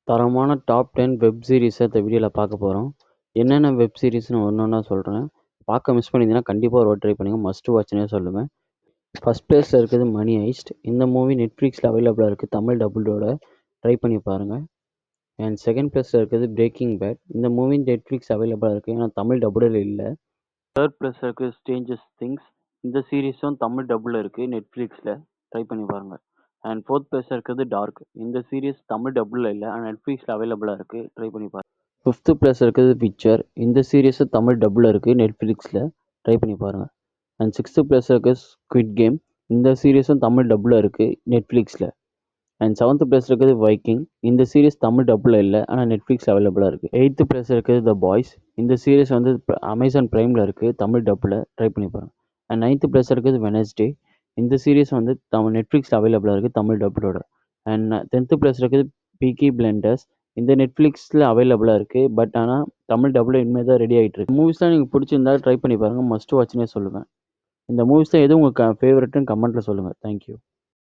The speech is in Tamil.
தரமான டாப் 10 வெப் சீரிஸை இந்த வீடியோவில் பார்க்க போகிறோம். என்னென்ன வெப் சீரிஸ்னு ஒன்று ஒன்றா சொல்கிறேன். பார்க்க மிஸ் பண்ணியிருந்தீங்கன்னா கண்டிப்பாக ஒரு வாட்டி ட்ரை பண்ணுங்க. மஸ்ட் வாட்ச்னே சொல்லுவேன். ஃபர்ஸ்ட் பிளேஸில் இருக்குது மணி ஹெய்ஸ்ட். இந்த மூவி நெட்ஃப்ளிக்ஸில் அவைலபிளாக இருக்குது. தமிழ் டபுளோட ட்ரை பண்ணி பாருங்கள். அண்ட் செகண்ட் பிளேஸில் இருக்குது பிரேக்கிங் பேட். இந்த மூவி நெட்ஃப்ளிக்ஸ் அவைலபிளாக இருக்குது. ஏன்னா தமிழ் டபுளில் இல்லை. தேர்ட் பிளேஸில் இருக்குது ஸ்ட்ரேஞ்சஸ் திங்ஸ். இந்த சீரிஸும் தமிழ் டபுளில் இருக்குது. நெட்ஃப்ளிக்ஸில் ட்ரை பண்ணி பாருங்கள். அண்ட் ஃபோர்த் பிளேஸில் இருக்கிறது டார்க். இந்த சீரிஸ் தமிழ் டபுளில் இல்லை, ஆனால் நெட்ஃப்ளிக்ஸில் அவைலபிளாக இருக்குது. ட்ரை பண்ணி பாருங்கள். ஃபிஃப்த்து பிளேஸில் இருக்கிறது விச்சர். இந்த சீரிஸும் தமிழ் டபுளில் இருக்குது. நெட்ஃப்ளிக்ஸில் ட்ரை பண்ணி பாருங்கள். அண்ட் சிக்ஸ்த்து பிளேஸில் இருக்குது ஸ்குவிட் கேம். இந்த சீரிஸும் தமிழ் டபுளில் இருக்குது. நெட்ஃப்ளிக்ஸில். அண்ட் செவன்த் பிளேஸில் இருக்கிறது வைக்கிங். இந்த சீரிஸ் தமிழ் டபுளில் இல்லை, ஆனால் நெட்ஃப்ளிக்ஸ் அவைலபிளாக இருக்குது. எயித்து பிளேஸில் இருக்கிறது த பாய்ஸ். இந்த சீரிஸ் வந்து அமேசான் பிரைமில் இருக்குது. தமிழ் டபுளில் ட்ரை பண்ணி பாருங்கள். அண்ட் நைன்த்து பிளேஸில் இருக்கிறது வெனஸ்டே. இந்த சீரிஸ் வந்து நெட்ஃப்ளிக்ஸில் அவைலபிளாக இருக்குது. தமிழ் டபுளோட. அண்ட் 10th பிளேஸில் இருக்குது பீக்கி பிளண்டர்ஸ். இந்த நெட்ஃப்ளிக்ஸில் அவைலபிளாக இருக்குது. பட் ஆனால் தமிழ் டபுள் இனிமேல் தான் ரெடி ஆகிட்டு இருக்கு. மூவிஸ்லாம் நீங்கள் பிடிச்சிருந்தா ட்ரை பண்ணி பாருங்கள். மஸ்ட் வாட்ச்னே சொல்லுவேன். இந்த மூவிஸில் எது உங்கள் ஃபேவரட்னு கமெண்ட்டில் சொல்லுங்கள். தேங்க்யூ.